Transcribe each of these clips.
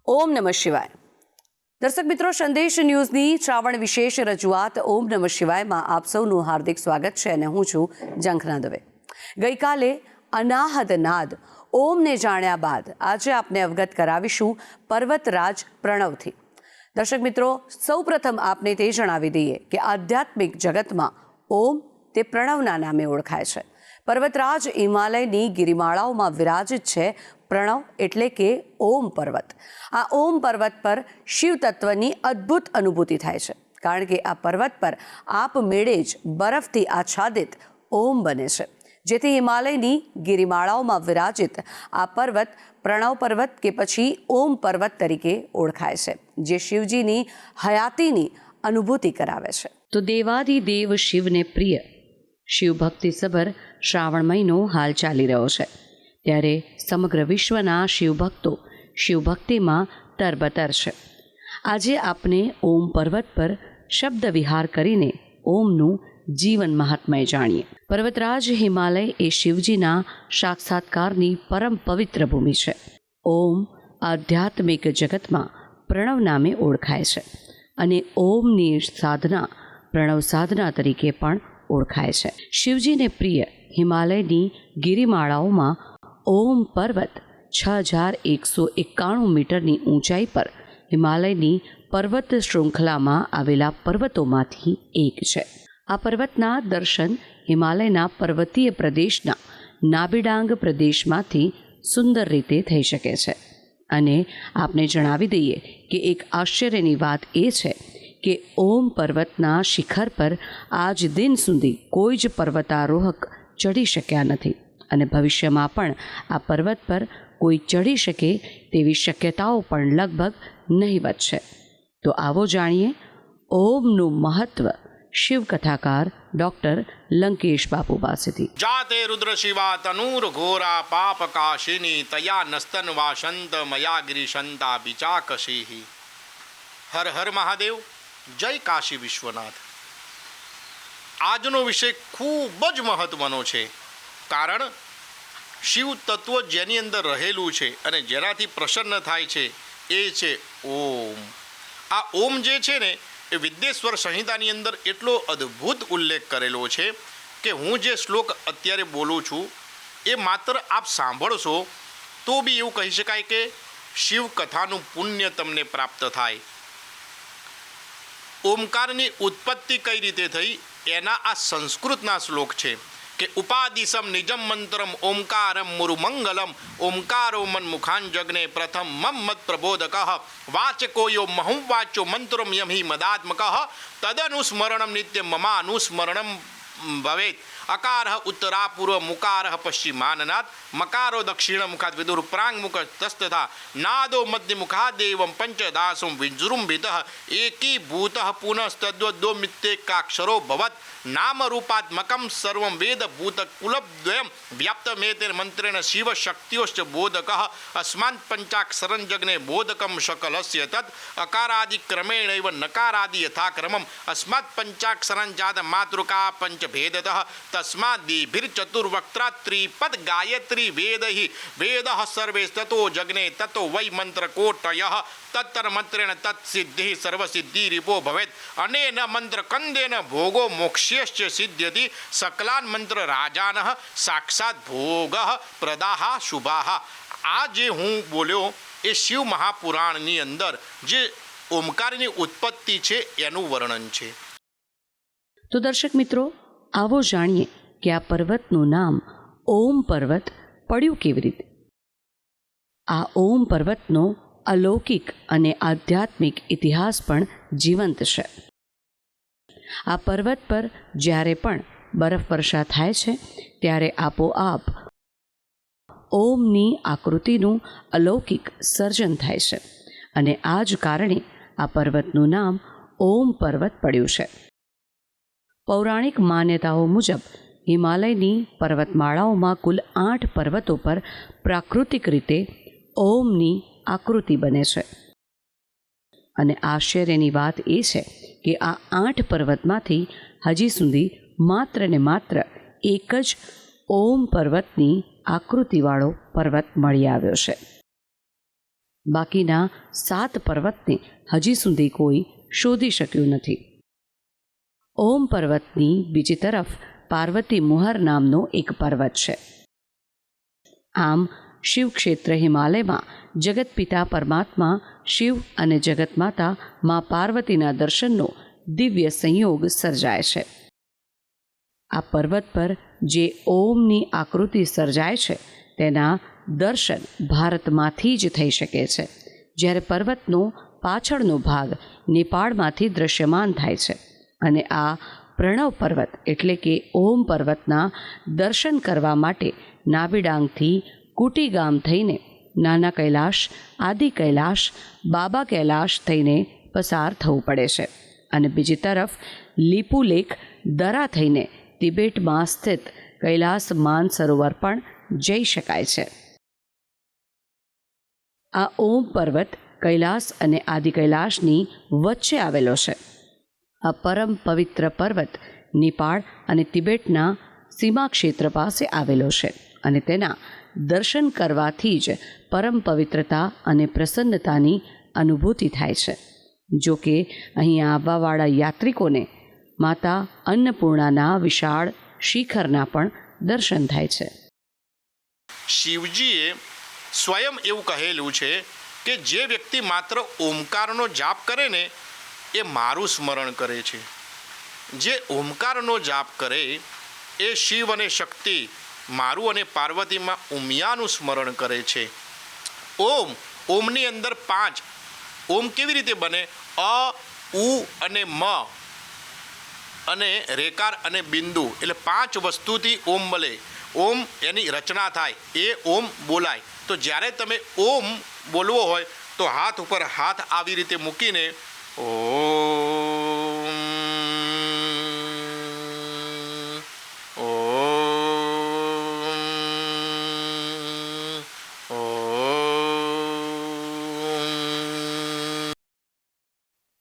ઓમ નમઃ શિવાય. દર્શક મિત્રો, સંદેશ ન્યૂઝની શ્રાવણ વિશેષ રજૂઆત ઓમ નમઃ શિવાયમાં આપ સૌનું હાર્દિક સ્વાગત છે અને હું છું ઝંખના દવે. ગઈકાલે અનાહદ નાદ ઓમને જાણ્યા બાદ આજે આપને અવગત કરાવીશું પર્વતરાજ પ્રણવથી. દર્શક મિત્રો, સૌપ્રથમ આપને તે જણાવી દઈએ કે આધ્યાત્મિક જગતમાં ઓમ તે પ્રણવના નામે ઓળખાય છે. પર્વતરાજ હિમાલયની ગિરિમાળાઓમાં વિરાજિત છે. પ્રણવ એટલે કે ઓમ પર્વત. આ ઓમ પર્વત પર શિવ તત્વની અદ્ભુત અનુભૂતિ થાય છે, કારણ કે આ પર્વત પર આપમેળે જ બરફથી આચ્છાદિત ઓમ બને છે, જેથી હિમાલયની ગિરિમાળાઓમાં વિરાજિત આ પર્વત પ્રણવ પર્વત કે પછી ઓમ પર્વત તરીકે ઓળખાય છે, જે શિવજીની હયાતીની અનુભૂતિ કરાવે છે. તો દેવાદિદેવ શિવને પ્રિય શિવ ભક્તિસભર શ્રાવણ મહિનો હાલ ચાલી રહ્યો છે, ત્યારે સમગ્ર વિશ્વના શિવભક્તો શિવભક્તિમાં તરબતર છે. આજે આપને ઓમ પર્વત પર શબ્દ વિહાર કરીને ઓમનું જીવન મહાત્મય જાણીએ. પર્વતરાજ હિમાલય એ શિવજીના સાક્ષાત્કારની પરમ પવિત્ર ભૂમિ છે. ઓમ આધ્યાત્મિક જગતમાં પ્રણવ નામે ઓળખાય છે અને ઓમની સાધના પ્રણવ સાધના તરીકે પણ ઓળખાય છે. શિવજીને પ્રિય હિમાલયની ગિરિમાળાઓમાં ઓમ પર્વત 6191 મીટરની ઊંચાઈ પર હિમાલયની પર્વત શૃંખલામાં આવેલા પર્વતોમાંથી એક છે. આ પર્વતના દર્શન હિમાલયના પર્વતીય પ્રદેશના નાબિડાંગ પ્રદેશમાંથી સુંદર રીતે થઈ શકે છે. અને આપને જણાવી દઈએ કે એક આશ્ચર્યની વાત એ છે કે ઓમ પર્વતના શિખર પર આજ દિન સુધી કોઈ જ પર્વતારોહક ચઢી શક્યા નથી અને ભવિષ્યમાં પણ આ પર્વત પર કોઈ ચઢી શકે તેવી શક્યતાઓ પણ લગભગ નહીવત છે. તો આવો જાણીએ ઓમનું મહત્વ શિવકથાકાર ડૉક્ટર લંકેશ બાપુ પાસેથી. જાતે રુદ્ર શિવા તનૂર ઘોરા પાપ કાશિની તયા નસ્તન વાસંત મયા ગિરિશંતા બિચાકશીહી. હર હર મહાદેવ. જય કાશી વિશ્વનાથ. આજનો વિષય ખૂબ જ મહત્વનો છે, કારણ શિવ તત્વ જેની અંદર રહેલું છે અને જેનાથી પ્રસન્ન થાય છે એ છે ઓમ. આ ઓમ જે છે ને એ વિદ્યેશ્વર સંહિતાની અંદર એટલો અદ્ભુત ઉલ્લેખ કરેલો છે કે હું જે શ્લોક અત્યારે બોલું છું એ માત્ર આપ સાંભળશો તો બી એવું કહી શકાય કે શિવ કથાનું પુણ્ય તમને પ્રાપ્ત થાય. ઓમકારની ઉત્પત્તિ કઈ રીતે થઈ એના આ સંસ્કૃતના શ્લોક છે કે ઉપાદિશમ નિજમ મંત્રમ ઓમકારમ મુરુમંગલમ ઓમકારો મન્મુખાંજગ્ને પ્રથમ મમ મત પ્રબોધક વાચકો યો મહું વાચ્યો મંત્રમ યમિ મદાત્મક તદનુસ્મરણમ નિત્ય મમાનુસ્મરણમ ભવેત. અકાર ઉત્તરાપૂર્વ મુકાર પશ્ચિમાનનાથ મકારો દક્ષિણ મુખાદ વિદુર પ્રાંગ મુખ તસ્તથા નાદો મધ્ય મુખાદેવમ પંચદાસું વિજૃંભિત એકીભૂત પુનઃસ્તદ્વદ્દો મિત્યેકાક્ષરો ભવત નામરૂપાત્મકમ સર્વં વેદભૂત કુલદ્વયમ વ્યાપ્તમેતેન મંત્રેણ શિવ શક્તિયોશ્ચ બોધક અસ્માન પંચાક્ષરં જગ્ને બોધકમ શકલસ્ય તત અકારાદિક્રમેણૈવ નકારાદિ યથાક્રમમ અસ્માત પંચાક્ષરં જાત માતૃકા પંચભેદતઃ તસ્માદ દીભિર્ચતુર્વક્ત્રા ત્રિપદ ગાયત્રી વેદહિ વેદઃ સર્વે તતો જગ્ને તતો વૈ મંત્રકોટયઃ તત્તર મંત્રેણ તત્સિદ્ધિ સર્વસિદ્ધિરીપો ભવેત અનેન મંત્રકંદેન ભોગો મોક્ષ્યશ્ચ સિદ્ધ્યતિ સકલાન મંત્ર રાજાનઃ સાક્ષાત ભોગઃ પ્રદાહ શુભાહ. આ જે હું બોલ્યો એ શિવ મહાપુરાણની અંદર જે ઓમકારની ઉત્પત્તિ છે એનું વર્ણન છે. તો દર્શક મિત્રો, આવો જાણીએ કે આ પર્વતનું નામ ઓમ પર્વત પડ્યું કેવી રીતે. આ ઓમ પર્વતનો અલૌકિક અને આધ્યાત્મિક ઇતિહાસ પણ જીવંત છે. આ પર્વત પર જ્યારે પણ બરફવર્ષા થાય છે ત્યારે આપોઆપ ઓમની આકૃતિનું અલૌકિક સર્જન થાય છે અને આ જ કારણે આ પર્વતનું નામ ઓમ પર્વત પડ્યું છે. પૌરાણિક માન્યતાઓ મુજબ હિમાલયની પર્વતમાળાઓમાં કુલ 8 પર્વતો પર પ્રાકૃતિક રીતે ઓમની આકૃતિ બને છે અને આશ્ચર્યની વાત એ છે કે આ 8 પર્વતમાંથી હજી સુધી માત્ર ને માત્ર એક જ ઓમ પર્વતની આકૃતિવાળો પર્વત મળી આવ્યો છે. બાકીના 7 પર્વતને હજી સુધી કોઈ શોધી શક્યું નથી. ઓમ પર્વતની બીજી તરફ પાર્વતી મુહર નામનો એક પર્વત છે. આમ શિવક્ષેત્ર હિમાલયમાં જગતપિતા પરમાત્મા શિવ અને જગતમાતા મા પાર્વતીના દર્શનનો દિવ્ય સંયોગ સર્જાય છે. આ પર્વત પર જે ઓમની આકૃતિ સર્જાય છે તેના દર્શન ભારતમાંથી જ થઈ શકે છે, જ્યારે પર્વતનો પાછળનો ભાગ નેપાળમાંથી દ્રશ્યમાન થાય છે. અને આ પ્રણવ પર્વત એટલે કે ઓમ પર્વતના દર્શન કરવા માટે નાબીડાંગથી કુટી ગામ થઈને નાના કૈલાશ, આદિ કૈલાશ, બાબા કૈલાશ થઈને પસાર થવું પડે છે. અને બીજી તરફ લીપુલેખ દરા થઈને તિબેટમાં સ્થિત કૈલાસ માનસરોવર પણ જઈ શકાય છે. આ ઓમ પર્વત કૈલાસ અને આદિ કૈલાશની વચ્ચે આવેલો છે. આ પરમ પવિત્ર પર્વત નેપાળ અને તિબેટના સીમા ક્ષેત્ર પાસે આવેલો છે અને તેના દર્શન કરવાથી જ પરમ પવિત્રતા અને પ્રસન્નતાની અનુભૂતિ થાય છે. જો કે અહીં આવવાવાળા યાત્રિકોને માતા અન્નપૂર્ણાના વિશાળ શિખરના પણ દર્શન થાય છે. શિવજીએ સ્વયં એવું કહેલું છે કે જે વ્યક્તિ માત્ર ઓમકારનો જાપ કરે ને એ મારું સ્મરણ કરે છે. જે ઓમકારનો જાપ કરે એ શિવ અને શક્તિ, મારું અને પાર્વતીમાં ઉમિયાનું સ્મરણ કરે છે. ઓમની અંદર 5 ઓમ કેવી રીતે બને? અ, ઉ અને મ અને રેકાર અને બિંદુ એટલે 5 વસ્તુથી ઓમ બને. ઓમ એની રચના થાય, એ ઓમ બોલાય. તો જ્યારે તમે ઓમ બોલવો હોય તો હાથ ઉપર હાથ આવી રીતે મૂકીને ઓમ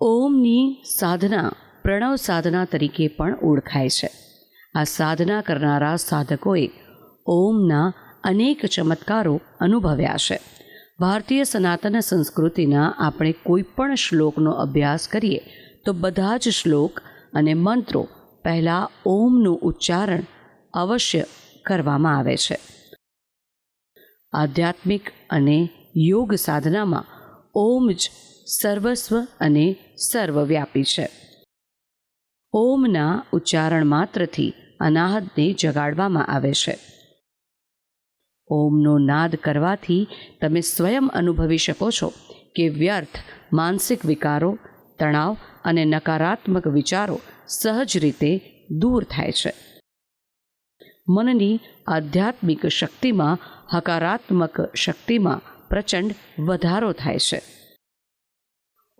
ઓમની સાધના પ્રણવ સાધના તરીકે પણ ઓળખાય છે. આ સાધના કરનારા સાધકોએ ઓમના અનેક ચમત્કારો અનુભવ્યા છે. ભારતીય સનાતન સંસ્કૃતિના આપણે કોઈ પણ શ્લોકનો અભ્યાસ કરીએ તો બધા જ શ્લોક અને મંત્રો પહેલાં ઓમનું ઉચ્ચારણ અવશ્ય કરવામાં આવે છે. આધ્યાત્મિક અને યોગ સાધનામાં ઓમ જ સર્વસ્વ અને સર્વવ્યાપી છે. ઓમના ઉચ્ચારણ માત્રથી અનાહતને જગાડવામાં આવે છે. ઓમનો નાદ કરવાથી તમે સ્વયં અનુભવી શકો છો કે વ્યર્થ માનસિક વિકારો, તણાવ અને નકારાત્મક વિચારો સહજ રીતે દૂર થાય છે. મનની આધ્યાત્મિક શક્તિમાં, હકારાત્મક શક્તિમાં પ્રચંડ વધારો થાય છે.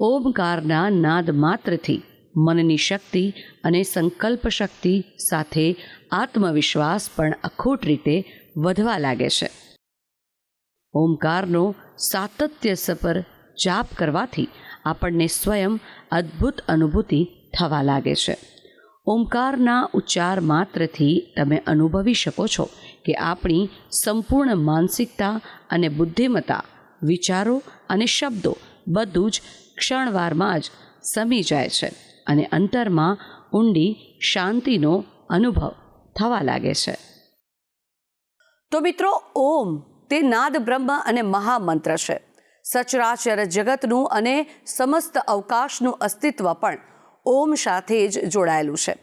ઓમકારના નાદ માત્રથી મનની શક્તિ અને સંકલ્પ શક્તિ સાથે આત્મવિશ્વાસ પણ અખૂટ રીતે વધવા લાગે છે. ઓમકારનો સાતત્યસભર જાપ કરવાથી આપણને સ્વયં અદ્ભુત અનુભૂતિ થવા લાગે છે. ઓમકારના ઉચ્ચાર માત્રથી તમે અનુભવી શકો છો કે આપણી સંપૂર્ણ માનસિકતા અને બુદ્ધિમત્તા, વિચારો અને શબ્દો બધું જ ક્ષણવારમાં જ સમી જાય છે અને અંતરમાં ઊંડી શાંતિનો અનુભવ થવા લાગે છે. તો મિત્રો, ઓમ તે નાદ બ્રહ્મ અને મહામંત્ર છે. સચરાચર જગતનું અને સમસ્ત અવકાશનું અસ્તિત્વ પણ ઓમ સાથે જ જોડાયેલું છે.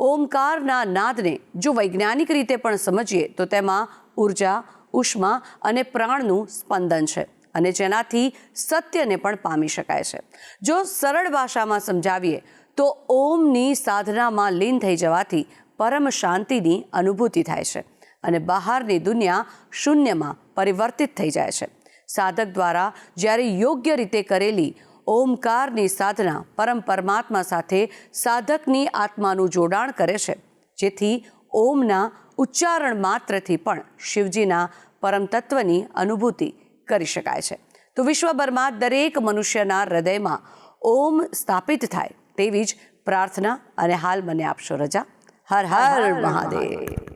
ઓમકારના નાદને જો વૈજ્ઞાનિક રીતે પણ સમજીએ તો તેમાં ઉર્જા, ઉષ્મા અને પ્રાણનું સ્પંદન છે અને જેનાથી સત્યને પણ પામી શકાય છે. જો સરળ ભાષામાં સમજાવીએ તો ઓમની સાધનામાં લીન થઈ જવાથી પરમ શાંતિની અનુભૂતિ થાય છે અને બહારની દુનિયા શૂન્યમાં પરિવર્તિત થઈ જાય છે. સાધક દ્વારા જ્યારે યોગ્ય રીતે કરેલી ઓમકારની સાધના પરમ પરમાત્મા સાથે સાધકની આત્માનું જોડાણ કરે છે, જેથી ઓમના ઉચ્ચારણ માત્રથી પણ શિવજીના પરમ તત્વની અનુભૂતિ કરી શકાય છે. તો વિશ્વભરમાં દરેક મનુષ્યના હૃદયમાં ઓમ સ્થાપિત થાય તેવી જ પ્રાર્થના અને હાલ મને આપશો રજા. હર હર મહાદેવ.